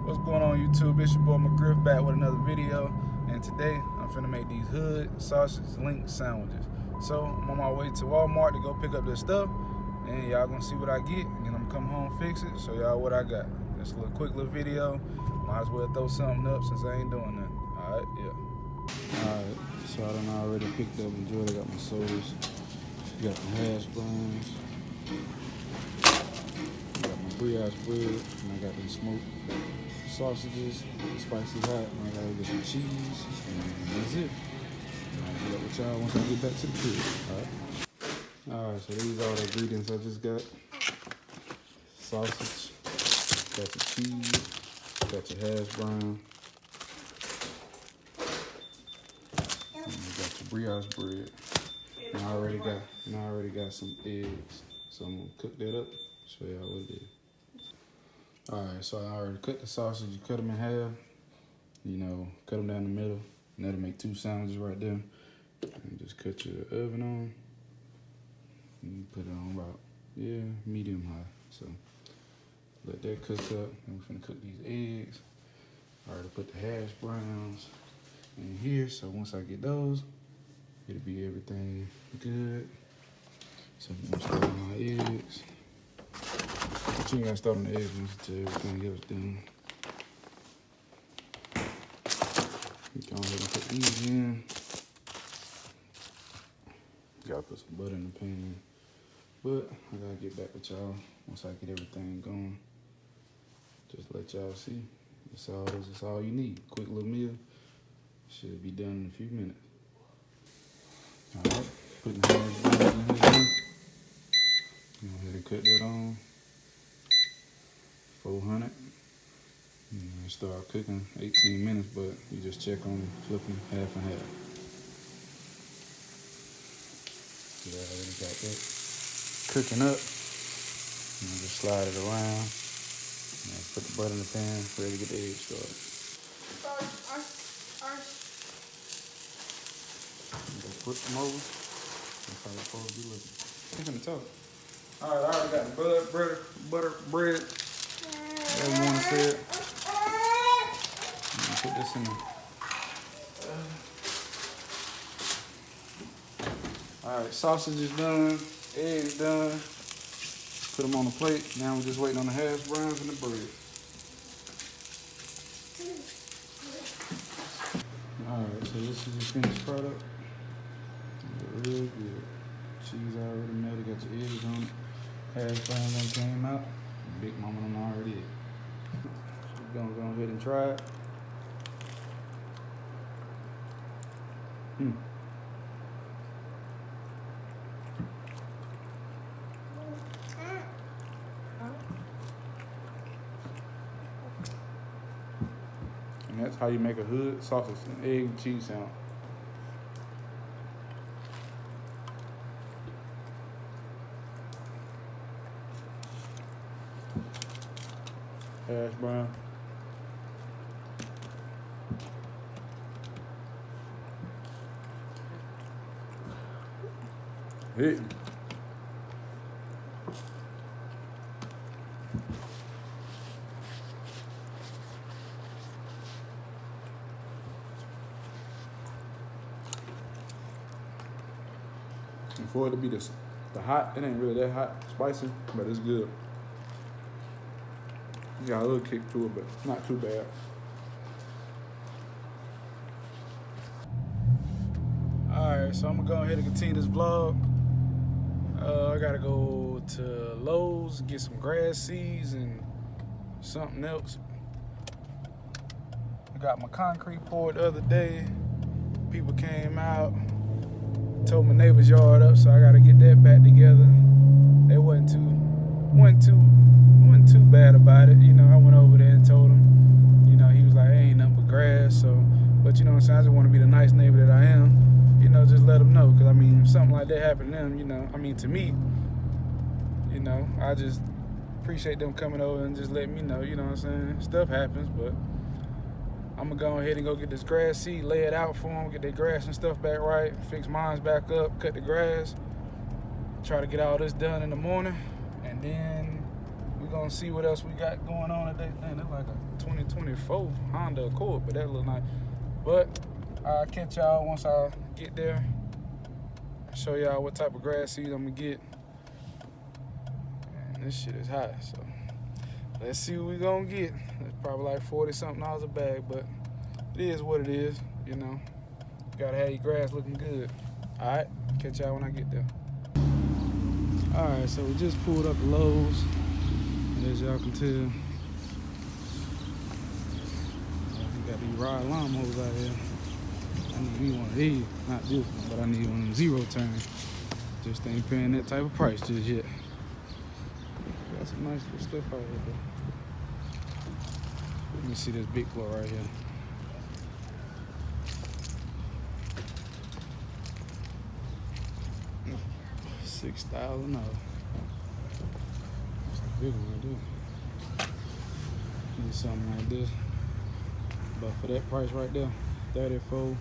What's going on YouTube? It's your boy McGriff back with another video, and today I'm finna make these hood sausage link sandwiches. So I'm on my way to Walmart to go pick up this stuff, and y'all gonna see what I get, and then I'm gonna come home fix it, show y'all what I got. Just a little quick little video. Might as well throw something up since I ain't doing nothing. Alright, yeah. Alright, so I done already picked up and enjoyed. I got my sodas, got my hash browns, got my brioche bread, and I got these smoked sausages, spicy hot, and I gotta get some cheese, and that's it. I'll get up with y'all once I get back to the crib. Alright, so these are all the ingredients I just got. Sausage, got your cheese, got your hash brown, and you got your brioche bread. And I already got some eggs, so I'm gonna cook that up, show y'all what it is. Alright, so I already cut the sausage. You cut them in half, cut them down the middle, and that'll make 2 sandwiches right there. And just cut your oven on, and you put it on about, medium high. So let that cook up, and we're finna cook these eggs. I already put the hash browns in here, so once I get those, it'll be everything good. So I'm gonna start on my eggs. But you ain't gotta start on the eggs until everything else done. Go ahead and put these in. Gotta put some butter in the pan. But I gotta get back with y'all once I get everything going. Just let y'all see. That's all you need. Quick little meal. Should be done in a few minutes. Alright, putting the hash browns in here. Go ahead and cut that on. 400. And start cooking 18 minutes, but you just check on flipping half and half. Yeah, I already got that cooking up. And just slide it around. And put the butter in the pan, ready to get the eggs started. Just flip them over. That's how you're supposed to be looking. I'm gonna talk. Alright, I already got the butter, bread. Whatever you want to say it. Put this in there. Alright, sausage is done, eggs done. Put them on the plate. Now we're just waiting on the hash browns and the bread. Alright, so this is the finished product. Real good. Cheese already melted, got your eggs on it. Hash browns done came out. Big mama done already ate. So we're gonna go ahead and try it. And that's how you make a hood sausage and egg and cheese sandwich. Hash brown. Hit. And for it to be the hot, it ain't really that hot, spicy, but it's good. You got a little kick to it, but not too bad. Alright, so I'm gonna go ahead and continue this vlog. I gotta go to Lowe's, get some grass seeds and something else. I got my concrete poured the other day. People came out, tore my neighbor's yard up, so I gotta get that back together. They wasn't too bad about it. I went over there and told him, he was like, hey, ain't nothing but grass. So, but you know what I'm saying, I just want to be the nice neighbor that I am. Just let them know, because if something like that happened to them, to me, I just appreciate them coming over and just letting me know, you know what I'm saying? Stuff happens, but I'm gonna go ahead and go get this grass seed, lay it out for them, get their grass and stuff back right, fix mines back up, cut the grass, try to get all this done in the morning, and then we're gonna see what else we got going on today. Man, that's like a 2024 Honda Accord, but that look nice. But I'll catch y'all once I get there. Show y'all what type of grass seeds I'm gonna get. And this shit is hot, so let's see what we gonna get. It's probably like $40-something a bag, but it is what it is, you know. Gotta have your grass looking good. All right, catch y'all when I get there. All right, so we just pulled up the Lowe's, and as y'all can tell, we got these ride lawnmowers out here. I need me one of these, not this one, but I need one of them zero turn. Just ain't paying that type of price just yet. Got some nice little stuff out here, though. Let me see this big blow right here. $6,000. That's a big one, dude. Need something like this, but for that price right there, 34.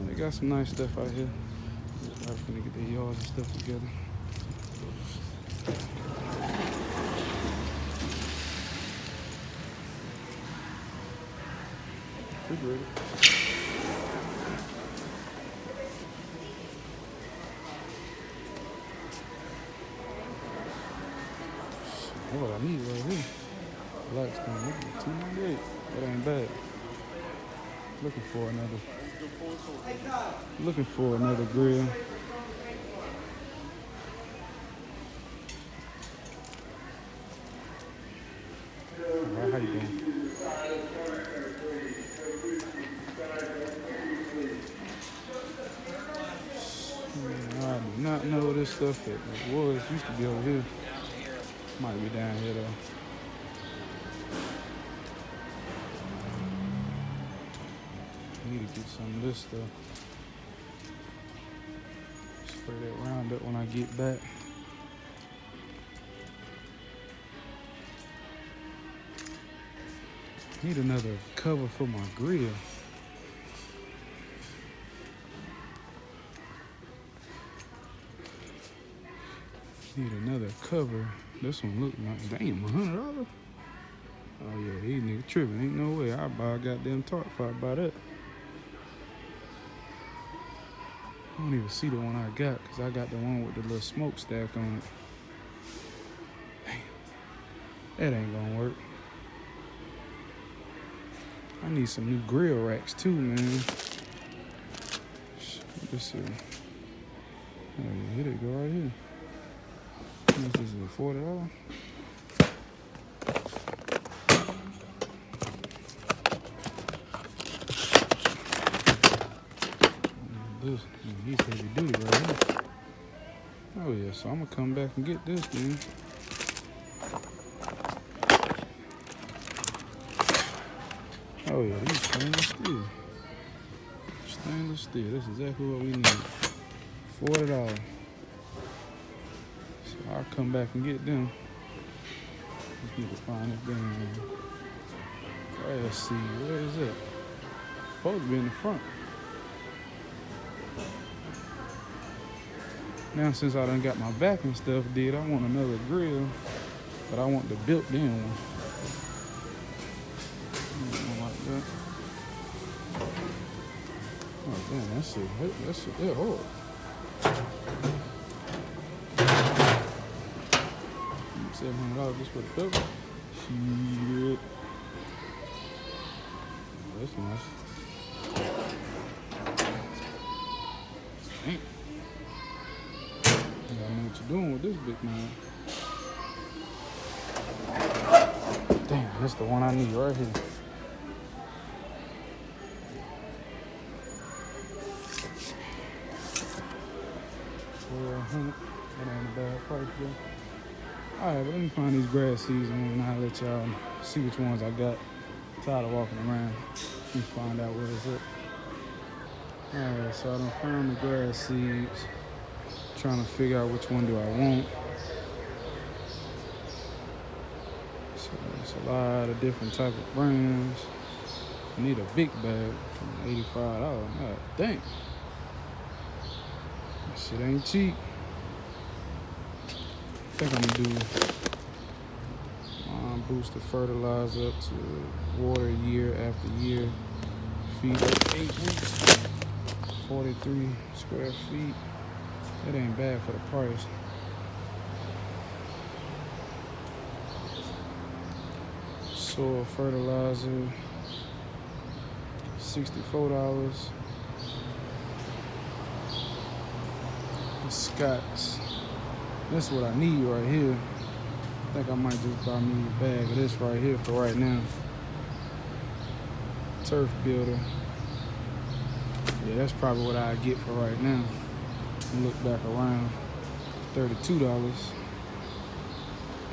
They got some nice stuff out here. I'm gonna get the yards and stuff together. Refrigerator. What I need right here. Black stone, $298. That ain't bad. Looking for another grill. Alright, how you doing? I do not know where this stuff is. It used to be over here. Might be down here though. Need to get some of this stuff. Spray that Roundup when I get back. Need another cover for my grill. Need another cover. This one look like, damn, $100? Oh yeah, these niggas tripping. Ain't no way I buy a goddamn tarp if I buy that. I don't even see the one I got, because I got the one with the little smokestack on it. Damn, that ain't gonna work. I need some new grill racks too, man. Let's see. Oh yeah, here they go right here. How much is it, $40? This, he's heavy duty right here. Oh yeah, so I'm gonna come back and get this, man. Oh yeah, these stainless steel. Stainless steel, that's exactly what we need. $40. So I'll come back and get them. Just need to find this damn grass seed. Where is it? Supposed to be in the front. Now since I done got my back and stuff did, I want another grill, but I want the built-in one. Like that. Oh damn, that's it hard. $700 just for the cover. Shit. That's nice. Damn. You gotta know what you're doing with this big man. Damn, that's the one I need right here. $1,200. That ain't a bad price, though. Alright, but let me find these grass seeds and I'll let y'all see which ones I got. I'm tired of walking around. Let me find out where it's at. Alright, so I done found the grass seeds. Trying to figure out which one do I want. So there's a lot of different type of brands. I need a big bag for $85. God dang. That shit ain't cheap. I think I'm gonna do boost the fertilizer up to water year after year. Feed up 8 weeks, 43 square feet. That ain't bad for the price. Soil fertilizer, $64. The Scots. That's what I need right here. I think I might just buy me a bag of this right here for right now. Turf builder. Yeah, that's probably what I get for right now. Look back around, $32.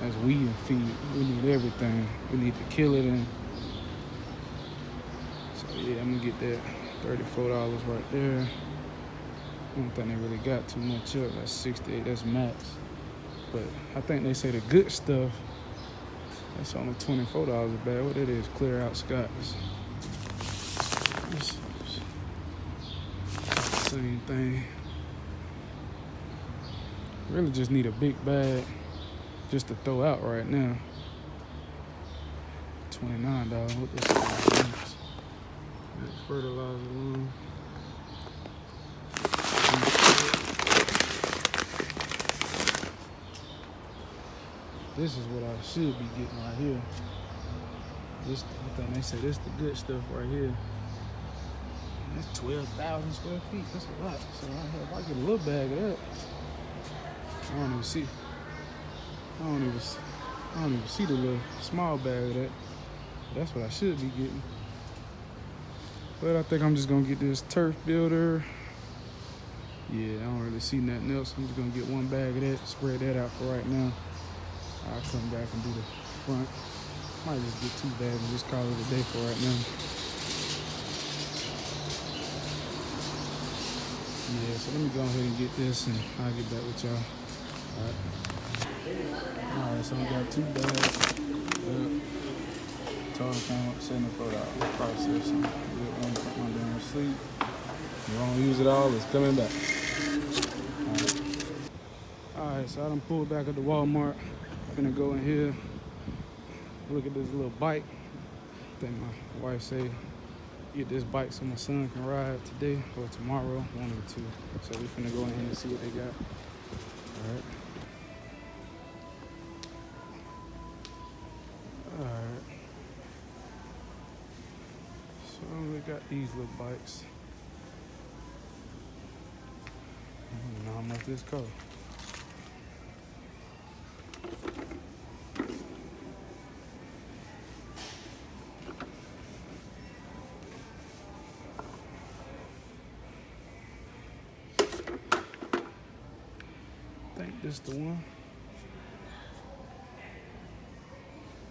That's weed and feed. We need everything. We need to kill it in. So yeah, I'm gonna get that $34 right there. I don't think they really got too much up. That's 68. That's max. But I think they say the good stuff, that's only $24 a bag. What it is, clear out Scots. Same thing. Really just need a big bag just to throw out right now. $29. What this is? Fertilizer one. This is what I should be getting right here. This, I think they say this the good stuff right here. That's 12,000 square feet. That's a lot. So if I get a little bag of that, I don't even see. I don't even see the little small bag of that. But that's what I should be getting. But I think I'm just gonna get this turf builder. Yeah, I don't really see nothing else. I'm just gonna get one bag of that, spread that out for right now. I'll come back and do the front. Might just get 2 bags and just call it a day for right now. Yeah, so let me go ahead and get this and I'll get back with y'all. Alright, so I got 2 bags. Total came up $74 processing. Get one, put my damn sleep. You won't use it all, it's coming back. Alright, so I done pulled back at the Walmart. Finna go in here, look at this little bike. I think my wife said get this bike so my son can ride today or tomorrow, one of the two. So we finna go in here and see what they got. Alright. So we got these little bikes. I don't know how much this costs. I think this the one.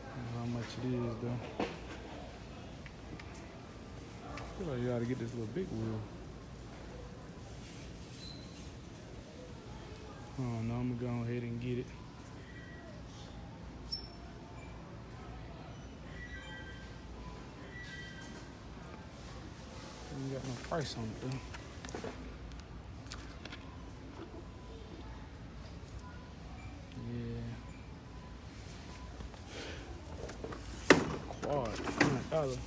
I don't know how much it is though. I feel like you gotta get this little big wheel. Oh no, I'm gonna go ahead and get it. Ain't got no price on it though. Quad, $100.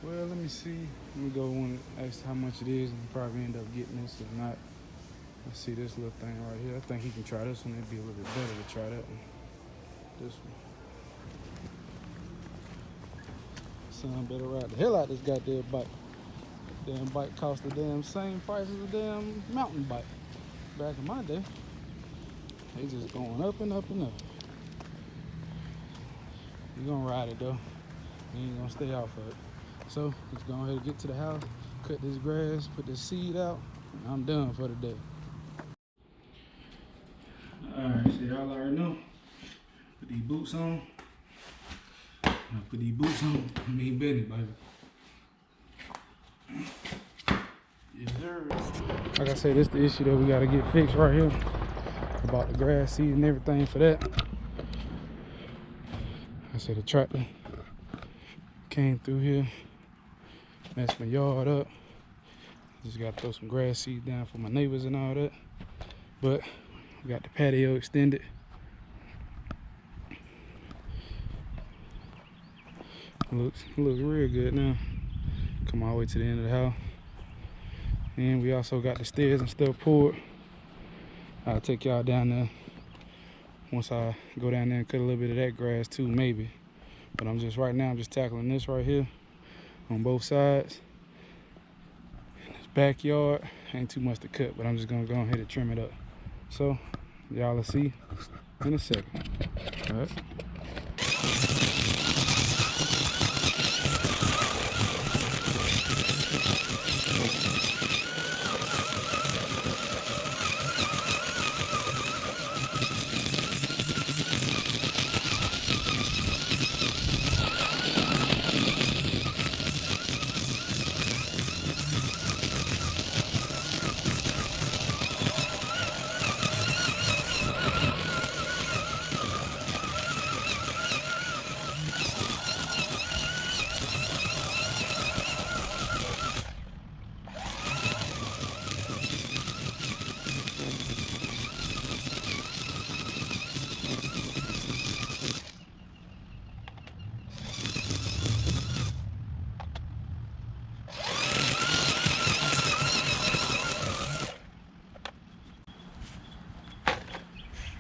Well, let me see. Let me go one ask how much it is and probably end up getting this. If not, let's see this little thing right here. I think he can try this one. It'd be a little bit better to try that one. This one. Son better ride the hell out this goddamn bike. Damn bike cost the damn same price as a damn mountain bike. Back in my day, they just going up and up and up. You gonna ride it though. You ain't gonna stay off of it. So let's go ahead and get to the house, cut this grass, put this seed out, and I'm done for the day. Alright, so y'all already know. Put these boots on. I put these boots on. I mean Betty, baby. Yes, sir. Like I said, this is the issue that we gotta get fixed right here. About the grass seed and everything for that. I said the tractor came through here, messed my yard up. Just gotta throw some grass seeds down for my neighbors and all that. But we got the patio extended. It looks real good now. Come all the way to the end of the house. And we also got the stairs and stuff poured. I'll take y'all down there once I go down there and cut a little bit of that grass too, maybe. But I'm just tackling this right here on both sides. This backyard ain't too much to cut, but I'm just gonna go ahead and trim it up. So y'all will see in a second. All right.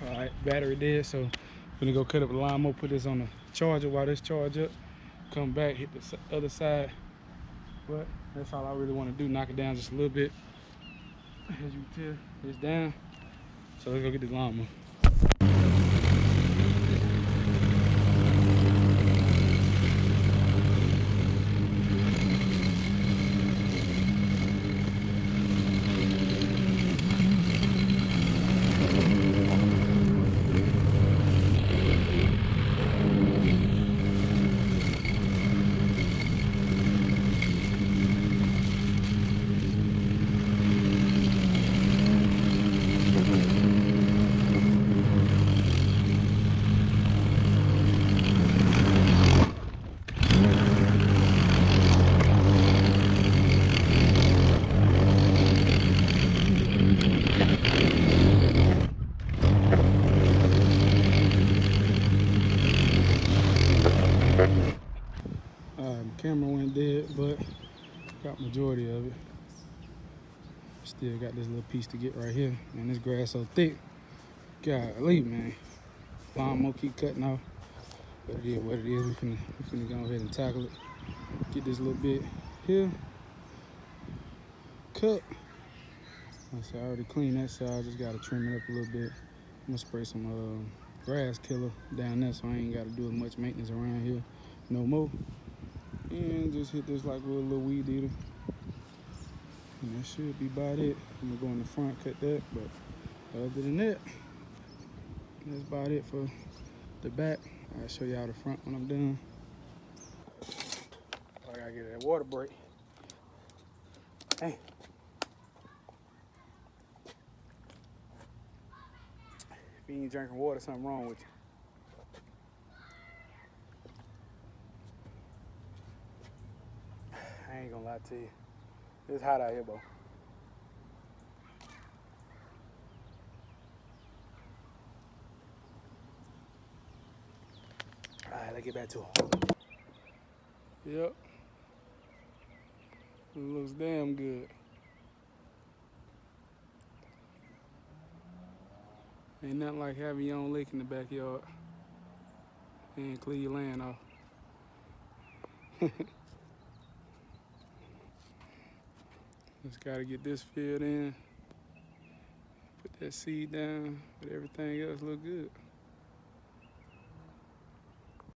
Alright, battery dead, so I'm gonna go cut up the lawnmower, put this on the charger while this charge up, come back, hit the other side. But that's all I really want to do, knock it down just a little bit. As you can tell, it's down. So let's go get this lawnmower. Camera went dead, but got majority of it. Still got this little piece to get right here. Man, this grass so thick. Golly, man. Lawnmower keep cutting off. But it is what it is. We finna go ahead and tackle it. Get this little bit here. Cut. Like I said, I already cleaned that side. I just gotta trim it up a little bit. I'm gonna spray some grass killer down there so I ain't gotta do as much maintenance around here no more. And just hit this like with a little weed eater. And that should be about it. I'm gonna go in the front, cut that, but other than that, that's about it for the back. I'll show y'all the front when I'm done. I gotta get that water break. Hey. If you ain't drinking water, something wrong with you. I ain't gonna lie to you. It's hot out here, bro. Alright, let's get back to it. Yep. It looks damn good. Ain't nothing like having your own lake in the backyard and clear your land off. Just gotta get this filled in, put that seed down, but everything else look good.